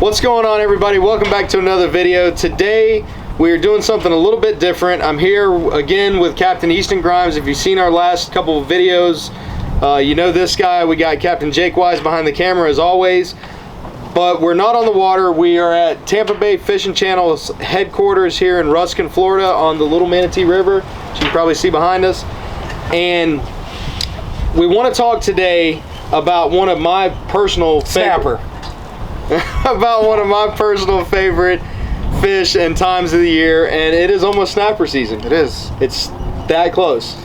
What's going on, everybody? Welcome back to another video. Today we're doing something a little bit different. I'm here again with Captain Easton Grimes. If you've seen our last couple of videos, you know this guy. We got Captain Jake Wise behind the camera as always, but we're not on the water. We are at Tampa Bay Fishing Channel's headquarters here in Ruskin, Florida on the Little Manatee River, which you can probably see behind us. And we want to talk today about one of my personal favorite fish and times of the year, and it is almost snapper season. It is. It's that close.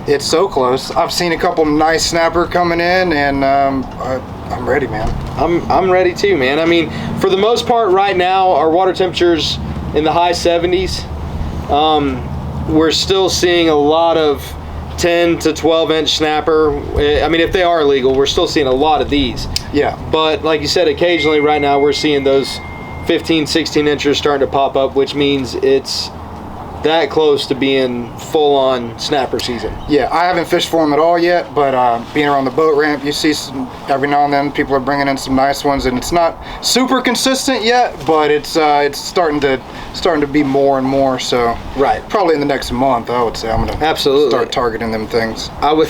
It's so close. I've seen a couple nice snapper coming in, and I'm ready, man. I'm ready too, man. I mean, for the most part right now, our water temperature's in the high 70s. We're still seeing a lot of 10 to 12 inch snapper. I mean, if they are legal, we're still seeing a lot of these. Yeah. But like you said, occasionally right now we're seeing those 15, 16 inchers starting to pop up, which means it's that close to being full on snapper season. Yeah, I haven't fished for them at all yet, but being around the boat ramp, you see some, every now and then people are bringing in some nice ones, and it's not super consistent yet, but it's starting to be more and more. So right, probably in the next month, I would say I'm gonna start targeting them things. I would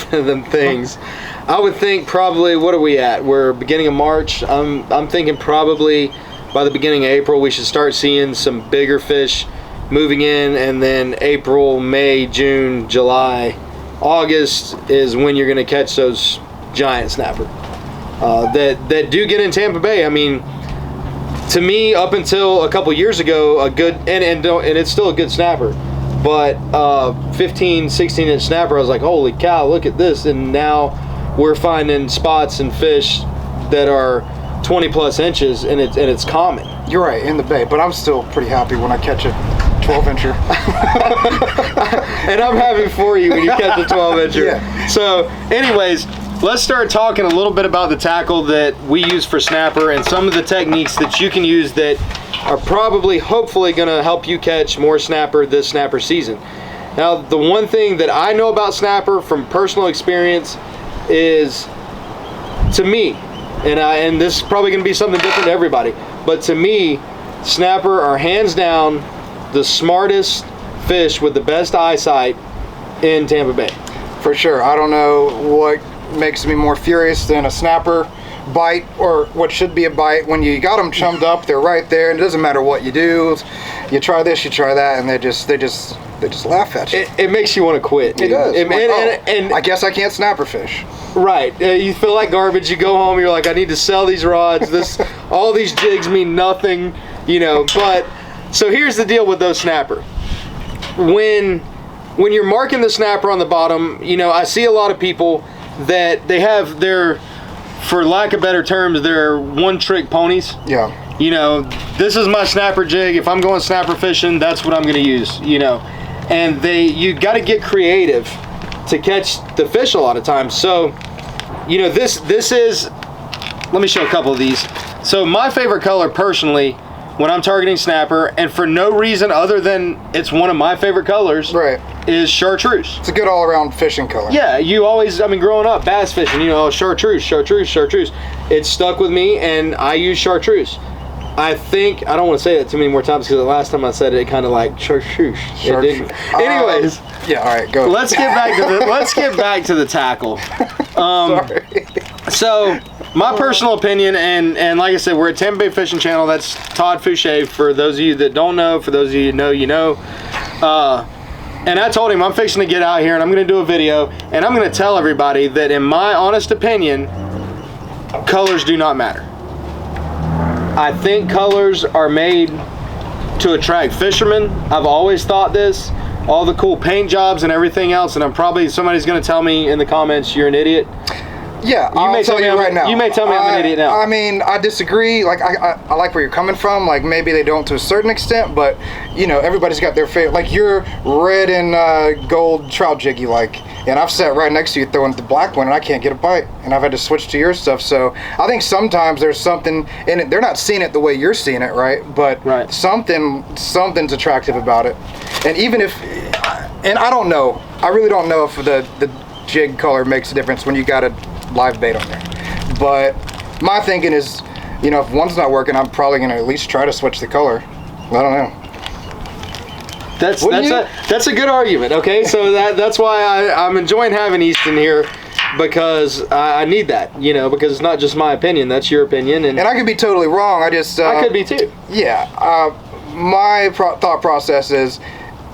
think probably, what are we at? We're beginning of March. I'm thinking probably by the beginning of April we should start seeing some bigger fish moving in, and then April, May, June, July, August is when you're going to catch those giant snapper that do get in Tampa Bay. I mean, to me, up until a couple years ago, a good and it's still a good snapper, but 15, 16 inch snapper, I was like, holy cow, look at this. And now we're finding spots and fish that are 20 plus inches, and it's common. You're right, in the bay, but I'm still pretty happy when I catch a 12 incher. And I'm happy for you when you catch a 12 incher. Yeah. So anyways, let's start talking a little bit about the tackle that we use for snapper and some of the techniques that you can use that are probably, hopefully, going to help you catch more snapper this snapper season. Now, the one thing that I know about snapper from personal experience is, to me, and this is probably going to be something different to everybody, but to me, snapper are hands down the smartest fish with the best eyesight in Tampa Bay. For sure. I don't know what makes me more furious than a snapper bite, or what should be a bite. When you got them chummed up, they're right there, and it doesn't matter what you do. You try this, you try that, and they just laugh at you. It makes you want to quit. It does. And I guess I can't snapper fish. Right. You feel like garbage. You go home, you're like, I need to sell these rods. All these jigs mean nothing, you know. But so here's the deal with those snapper. When you're marking the snapper on the bottom, you know, I see a lot of people that they have their, for lack of better terms, they're one-trick ponies. Yeah. You know, this is my snapper jig. If I'm going snapper fishing, that's what I'm going to use, you know. And you got to get creative to catch the fish a lot of times. So, you know, this is, let me show a couple of these. So my favorite color personally, when I'm targeting snapper, and for no reason other than it's one of my favorite colors, right, is chartreuse. It's a good all-around fishing color. Yeah, you always, I mean, growing up, bass fishing, you know, chartreuse. It stuck with me, and I use chartreuse. I think, I don't want to say that too many more times, because the last time I said it kind of like chartreuse. It didn't. Anyways. Yeah, all right, go. Let's get back to the tackle. Sorry. So, my personal opinion, and like I said, we're at Tampa Bay Fishing Channel. That's Todd Fouché. For those of you that don't know, for those of you who know, you know. And I told him I'm fixing to get out here and I'm going to do a video, and I'm going to tell everybody that, in my honest opinion, colors do not matter. I think colors are made to attract fishermen. I've always thought this. All the cool paint jobs and everything else, and somebody's going to tell me in the comments you're an idiot. Yeah, I'll tell you right now. You may tell me I'm an idiot now. I mean, I disagree. Like, I like where you're coming from. Like, maybe they don't to a certain extent, but, you know, everybody's got their favorite. Like, your red and gold trout jig you like, and I've sat right next to you throwing the black one, and I can't get a bite, and I've had to switch to your stuff. So I think sometimes there's something in it. They're not seeing it the way you're seeing it, right? But something's attractive about it. And even if, and I don't know, I really don't know if the jig color makes a difference when you got a live bait on there. But my thinking is you know, if one's not working, I'm probably going to at least try to switch the color. I don't know. That's a good argument. Okay, so that's why I'm enjoying having Easton here, because I need that, you know, because it's not just my opinion, that's your opinion, and I could be totally wrong. I could be too. Yeah, my thought process is,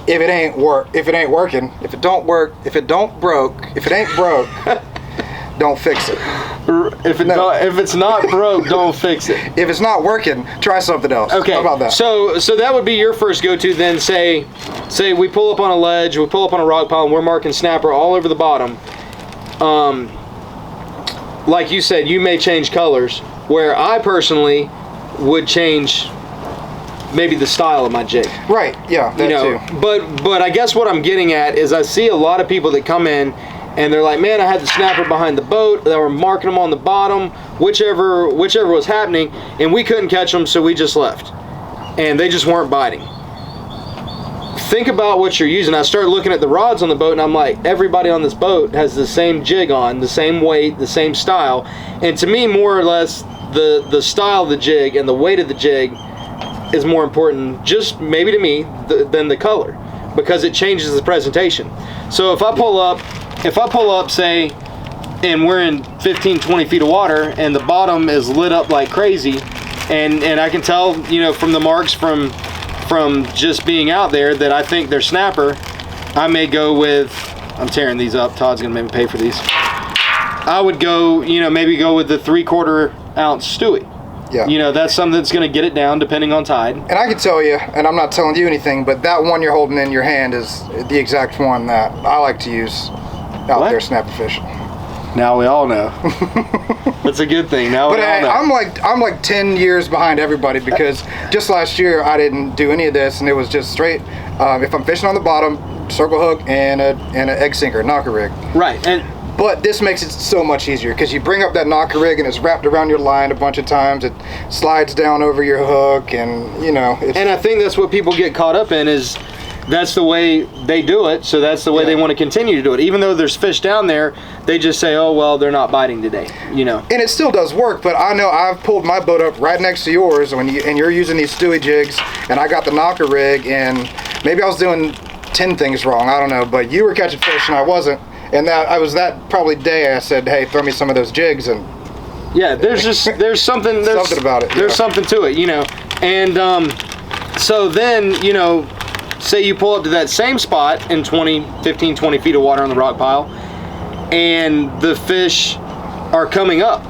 if it ain't working, if it don't work, if it ain't broke, don't fix it. If it's not broke, don't fix it. If it's not working, try something else. Okay. How about that? So that would be your first go-to then. Say we pull up on a ledge, we pull up on a rock pile, and we're marking snapper all over the bottom. Like you said, you may change colors, where I personally would change maybe the style of my jig. Right, yeah, that too. But I guess what I'm getting at is I see a lot of people that come in and they're like, man, I had the snapper behind the boat, they were marking them on the bottom, whichever was happening, and we couldn't catch them, so we just left. And they just weren't biting. Think about what you're using. I started looking at the rods on the boat, and I'm like, everybody on this boat has the same jig on, the same weight, the same style. And to me, more or less, the style of the jig and the weight of the jig is more important, just maybe to me, than the color, because it changes the presentation. So if I pull up, say, and we're in 15, 20 feet of water, and the bottom is lit up like crazy, and I can tell, you know, from the marks from just being out there that I think they're snapper, I may go with, I'm tearing these up, Todd's gonna make me pay for these. I would go, you know, maybe go with the 3/4 ounce Stewie. Yeah. You know, that's something that's going to get it down depending on tide. And I can tell you, and I'm not telling you anything, but that one you're holding in your hand is the exact one that I like to use out there snapper fishing. Now we all know. That's a good thing. Now we all know. I'm like 10 years behind everybody, because just last year I didn't do any of this, and it was just straight. If I'm fishing on the bottom, circle hook and an egg sinker, knocker rig. Right. But this makes it so much easier, because you bring up that knocker rig and it's wrapped around your line a bunch of times. It slides down over your hook, and you know. And I think that's what people get caught up in, is that's the way they do it, so that's the way they want to continue to do it. Even though there's fish down there, they just say, oh, well, they're not biting today, you know. And it still does work, but I know I've pulled my boat up right next to yours, and you're using these Stewie jigs, and I got the knocker rig, and maybe I was doing 10 things wrong, I don't know, but you were catching fish and I wasn't. And that probably day I said, hey, throw me some of those jigs, and yeah, there's something about it. There's something to it, you know. And so then, you know, say you pull up to that same spot in 15, 20 feet of water on the rock pile, and the fish are coming up.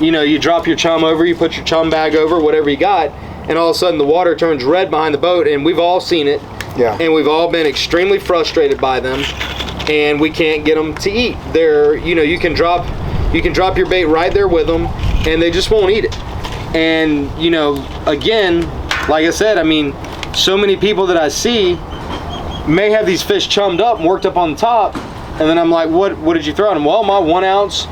You know, you drop your chum over, you put your chum bag over, whatever you got, and all of a sudden the water turns red behind the boat, and we've all seen it. Yeah. And we've all been extremely frustrated by them, and we can't get them to eat. They're, you know, you can drop your bait right there with them, and they just won't eat it. And, you know, again, like I said, I mean, so many people that I see may have these fish chummed up and worked up on the top, and then I'm like, what did you throw at them? Well, my 1 ounce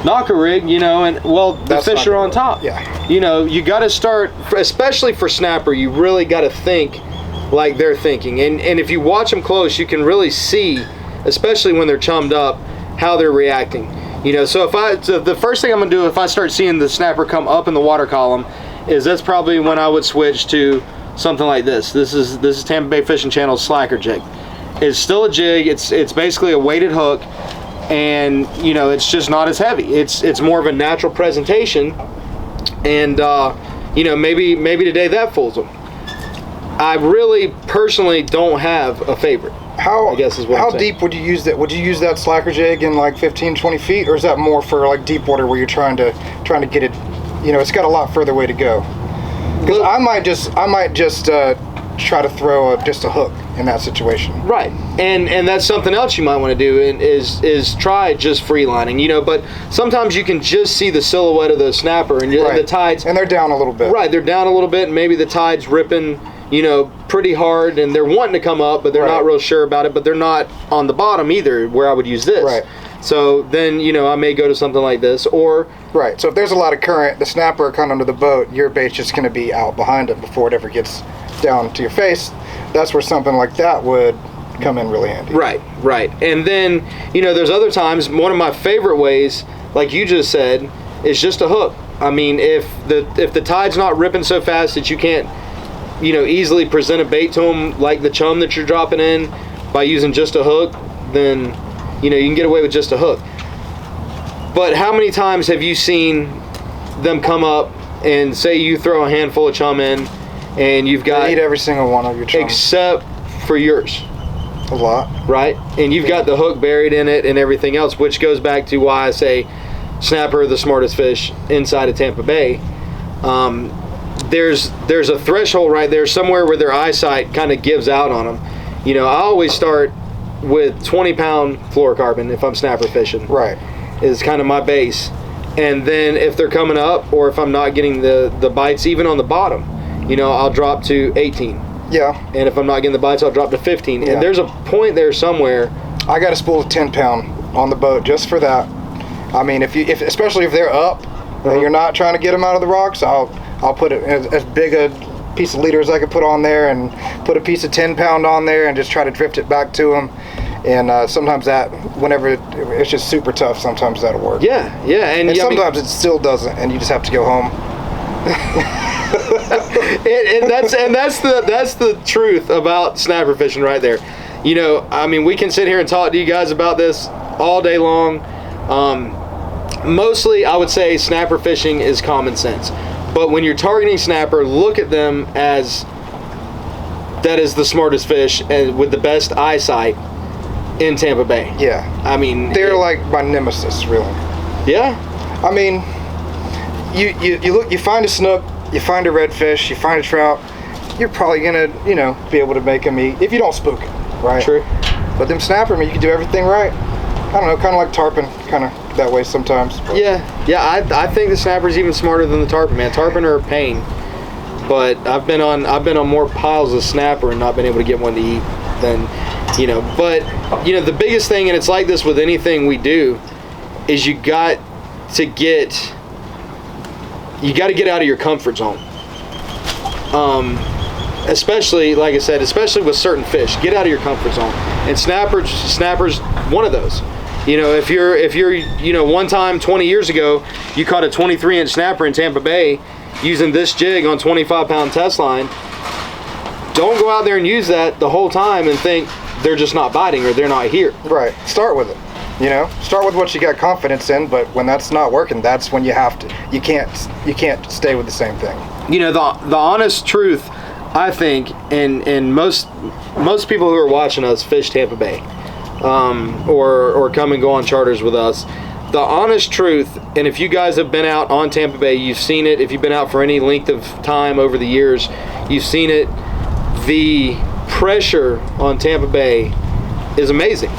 knocker rig, you know, and well, the fish are on top. Yeah. You know, you got to start, especially for snapper, you really got to think like they're thinking. And if you watch them close, you can really see, especially when they're chummed up, how they're reacting. You know, so the first thing I'm gonna do if I start seeing the snapper come up in the water column is that's probably when I would switch to something like this. This is Tampa Bay Fishing Channel's slacker jig. It's still a jig. It's basically a weighted hook, and you know, it's just not as heavy. It's more of a natural presentation, and you know, maybe today that fools them. I really personally don't have a favorite. How, I guess is what how I'm saying. deep would you use that? Would you use that slacker jig in like 15, 20 feet, or is that more for like deep water where you're trying to get it? You know, it's got a lot further way to go. Because I might just try to throw just a hook in that situation. Right, and that's something else you might want to do is try just freelining. You know, but sometimes you can just see the silhouette of the snapper and the tides, and they're down a little bit. Right, they're down a little bit, and maybe the tide's ripping, you know, pretty hard, and they're wanting to come up, but they're not real sure about it, but they're not on the bottom either, where I would use this. Right. So then, you know, I may go to something like this, or... Right, so if there's a lot of current, the snapper coming under the boat, your bait's just going to be out behind it before it ever gets down to your face. That's where something like that would come in really handy. Right. And then, you know, there's other times, one of my favorite ways, like you just said, is just a hook. I mean, if the tide's not ripping so fast that you can't, easily present a bait to them like the chum that you're dropping in by using just a hook, then, you can get away with just a hook. But how many times have you seen them come up and say you throw a handful of chum in and you've got... They eat every single one of your chum. Except for yours. A lot. Right? And you've got the hook buried in it and everything else, which goes back to why I say snapper are the smartest fish inside of Tampa Bay. There's a threshold right there somewhere where their eyesight kind of gives out on them. I always start with 20-pound fluorocarbon if I'm snapper fishing. Right. Is kind of my base. And then if they're coming up or if I'm not getting the bites even on the bottom, I'll drop to 18. Yeah. And if I'm not getting the bites, I'll drop to 15. Yeah. And there's a point there somewhere. I got a spool of 10-pound on the boat just for that. I mean, especially if they're up and you're not trying to get them out of the rocks, I'll put it as big a piece of leader as I could put on there and put a piece of 10-pound on there and just try to drift it back to them. And sometimes whenever it's just super tough, sometimes that'll work. Yeah, and sometimes it still doesn't, and you just have to go home. and that's the truth about snapper fishing right there. We can sit here and talk to you guys about this all day long. Mostly, I would say snapper fishing is common sense. But when you're targeting snapper, look at them as that is the smartest fish and with the best eyesight in Tampa Bay. Yeah. They're like my nemesis, really. Yeah. You find a snook, you find a redfish, you find a trout, you're probably gonna, be able to make them eat if you don't spook it, right? True. But them snapper, you can do everything right. I don't know, kind of like tarpon, kind of that way sometimes. But. Yeah. I think the snapper's even smarter than the tarpon, man. Tarpon are a pain, but I've been on more piles of snapper and not been able to get one to eat than. But the biggest thing, and it's like this with anything we do, is you got to get out of your comfort zone. Especially, like I said, especially with certain fish, get out of your comfort zone. And snapper's one of those. If you're one time 20 years ago, you caught a 23-inch snapper in Tampa Bay using this jig on 25-pound test line. Don't go out there and use that the whole time and think they're just not biting or they're not here. Right. Start with it. Start with what you got confidence in, but when that's not working, that's when you have to. You can't stay with the same thing. The honest truth, I think, and most people who are watching us fish Tampa Bay, or come and go on charters with us. The honest truth, and if you guys have been out on Tampa Bay, you've seen it. If you've been out for any length of time over the years, you've seen it. The pressure on Tampa Bay is amazing.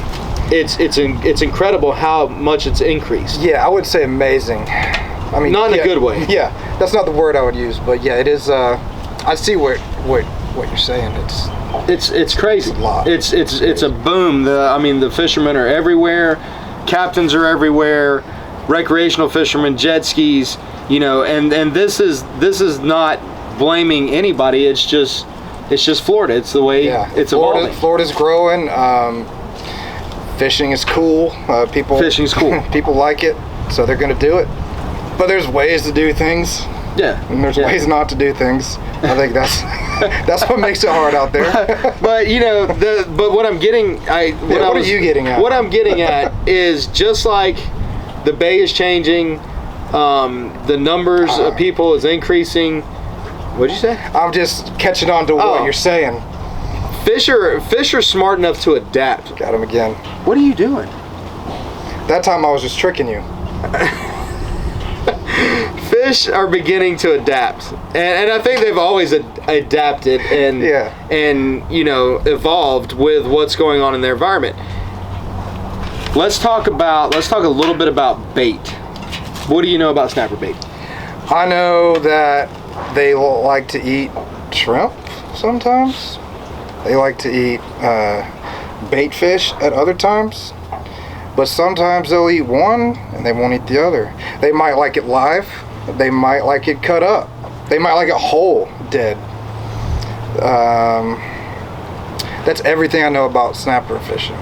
It's incredible how much it's increased. Yeah, I would say amazing. Not in a good way. Yeah, that's not the word I would use, but yeah, it is. I see what you're saying. It's crazy. It's a lot. It's a boom. The fishermen are everywhere. Captains are everywhere. Recreational fishermen, jet skis. And this is not blaming anybody. It's just Florida. It's the way it's evolving. Florida's growing. Fishing is cool. Fishing's cool. People like it, so they're going to do it. But there's ways to do things. Yeah. And there's ways not to do things. I think that's what makes it hard out there. But what I'm getting, what are you getting at? What I'm getting at is just like the bay is changing, the numbers of people is increasing. What'd you say? I'm just catching on to what you're saying. Fish are smart enough to adapt. Got him again. What are you doing? That time I was just tricking you. Fish are beginning to adapt, and I think they've always adapted and evolved with what's going on in their environment. Let's talk a little bit about bait. What do you know about snapper bait? I know that they like to eat shrimp sometimes. They like to eat bait fish at other times. But sometimes they'll eat one and they won't eat the other. They might like it live. They might like it cut up. They might like it whole, dead. That's everything I know about snapper fishing.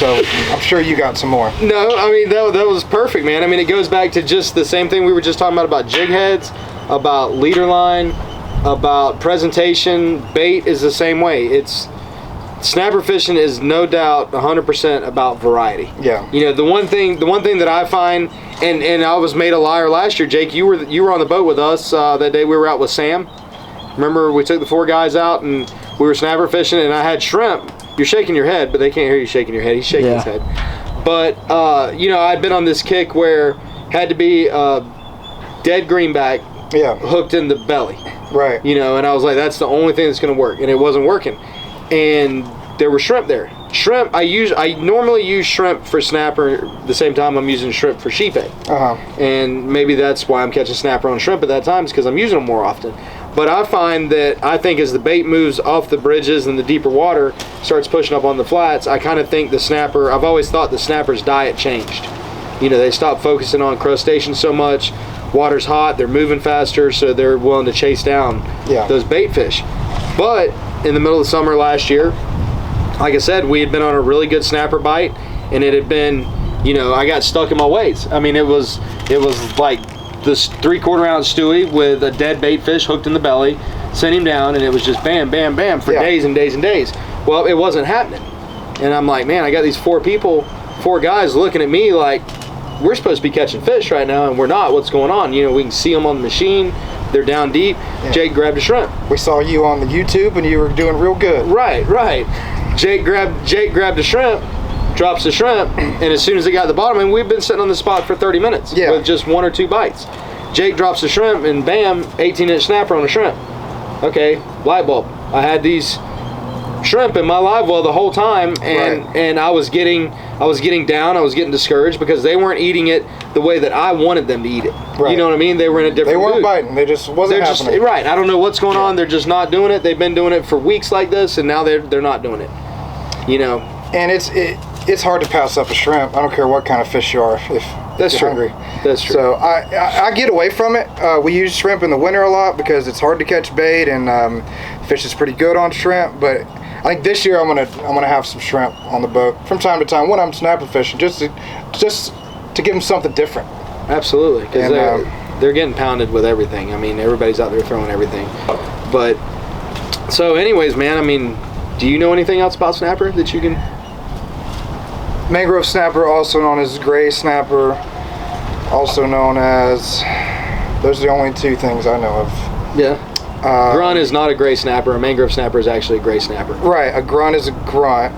So I'm sure you got some more. No, I mean, that was perfect, man. I mean, it goes back to just the same thing we were just talking about jig heads, about leader line, about presentation. Bait is the same way. Snapper fishing is no doubt 100% about variety. Yeah. You know, the one thing that I find, and I was made a liar last year, Jake. You were on the boat with us that day we were out with Sam. Remember, we took the 4 guys out and we were snapper fishing, and I had shrimp. You're shaking your head, but they can't hear you shaking your head. He's shaking his head. But you know, I'd been on this kick where had to be dead greenback, hooked in the belly. Right. You know, and I was like, that's the only thing that's going to work, and it wasn't working. And there were shrimp there. Shrimp, I normally use shrimp for snapper the same time I'm using shrimp for sheephead. And maybe that's why I'm catching snapper on shrimp at that time, is because I'm using them more often. But I find that as the bait moves off the bridges and the deeper water starts pushing up on the flats, I kind of think the snapper, I've always thought the snapper's diet changed. You know, they stopped focusing on crustaceans so much. Water's hot, they're moving faster, so they're willing to chase down those bait fish. But in the middle of the summer last year, like I said, we had been on a really good snapper bite, and it had been, you know, I got stuck in my ways. I mean, it was like this 3/4 ounce Stewie with a dead bait fish hooked in the belly, sent him down, and it was just bam, bam, bam for days and days and days. Well, it wasn't happening. And I'm like, man, I got these 4 guys looking at me like, we're supposed to be catching fish right now, and we're not. What's going on? You know, we can see them on the machine. They're down deep. Jake grabbed a shrimp. We saw you on the YouTube, and you were doing real good. Right. Jake grabbed a shrimp, drops the shrimp, and as soon as it got to the bottom, and we've been sitting on the spot for 30 minutes with just 1 or 2 bites. Jake drops the shrimp, and bam, 18-inch snapper on a shrimp. Okay, light bulb. I had these shrimp in my live well the whole time, and I was getting down. I was getting discouraged because they weren't eating it the way that I wanted them to eat it. You know what I mean? They were in a different mood. They weren't biting. They just wasn't happening. Right. I don't know what's going on. They're just not doing it. They've been doing it for weeks like this, and now they're not doing it. You know. And it's hard to pass up a shrimp. I don't care what kind of fish you are if That's you're true. hungry. That's true. So I get away from it. We use shrimp in the winter a lot because it's hard to catch bait, and fish is pretty good on shrimp. But I think this year I'm gonna have some shrimp on the boat from time to time when I'm snapper fishing, just to give them something different. Absolutely, because they're getting pounded with everything. I mean, everybody's out there throwing everything. But so, anyways, man. I mean, do you know anything else about snapper that you can? Mangrove snapper, also known as gray snapper, also known as. Those are the only 2 things I know of. Yeah. Grunt is not a gray snapper. A mangrove snapper is actually a gray snapper. Right. A grunt is a grunt,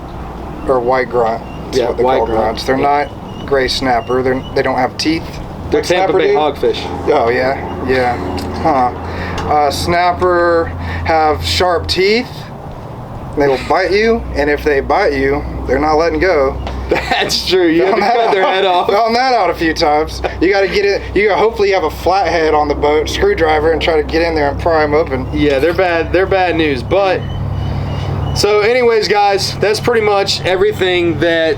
or white grunt. That's what they call grunts. They're not gray snapper. They don't have teeth. They're Tampa Bay hogfish. Oh yeah. Snapper have sharp teeth. They will bite you, and if they bite you, they're not letting go. That's true. You have to cut their head off. Found that out a few times. You got to get it. You hopefully have a flathead on the boat, screwdriver, and try to get in there and pry them open. Yeah, they're bad. They're bad news. But so, anyways, guys, that's pretty much everything that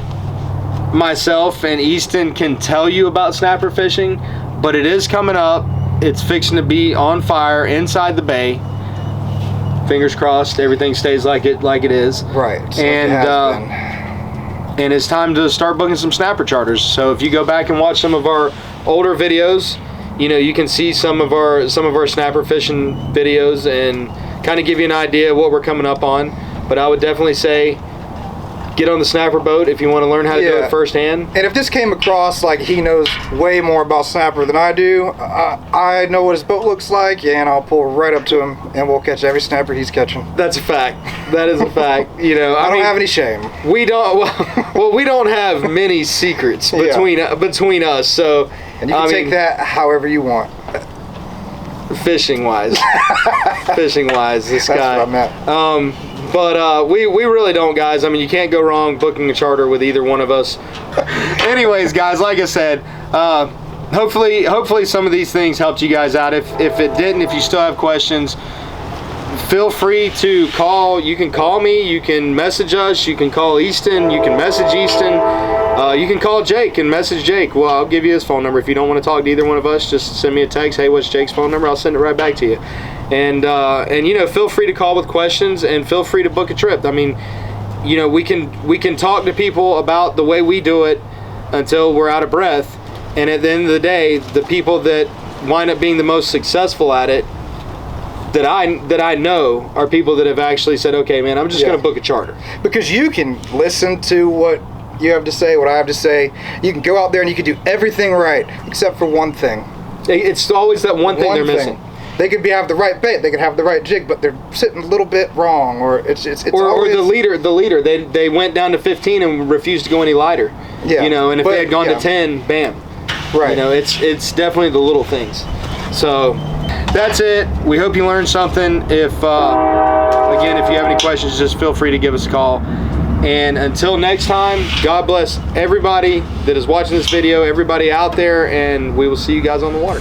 myself and Easton can tell you about snapper fishing. But it is coming up. It's fixing to be on fire inside the bay. Fingers crossed, everything stays like it is. Right. So and it's time to start booking some snapper charters. So if you go back and watch some of our older videos, you know, you can see some of our snapper fishing videos and kind of give you an idea of what we're coming up on. But I would definitely say get on the snapper boat if you want to learn how to do it firsthand. And if this came across like he knows way more about snapper than I do, I know what his boat looks like, and I'll pull right up to him, and we'll catch every snapper he's catching. That's a fact. That is a fact. You know, I don't have any shame. We don't. Well, we don't have many secrets between us. So, and you can take that however you want. Fishing wise, this That's guy. What I meant. But we really don't, guys. I mean, you can't go wrong booking a charter with either one of us. Anyways, guys, like I said, hopefully some of these things helped you guys out. If it didn't, if you still have questions, feel free to call. You can call me. You can message us. You can call Easton. You can message Easton. You can call Jake and message Jake. Well, I'll give you his phone number. If you don't want to talk to either one of us, just send me a text. Hey, what's Jake's phone number? I'll send it right back to you. And you know, feel free to call with questions, and feel free to book a trip. I mean, you know, we can talk to people about the way we do it until we're out of breath, and at the end of the day, the people that wind up being the most successful at it that I know are people that have actually said, okay, man, I'm just going to book a charter. Because you can listen to what you have to say, what I have to say. You can go out there and you can do everything right except for one thing. It's always that one thing they're missing. They could have the right bait, they could have the right jig, but they're sitting a little bit wrong, or it's or always, the leader. They went down to 15 and refused to go any lighter. Yeah. You know, and if they had gone to 10, bam. Right. You know, it's definitely the little things. So that's it. We hope you learned something. If again, if you have any questions, just feel free to give us a call. And until next time, God bless everybody that is watching this video, everybody out there, and we will see you guys on the water.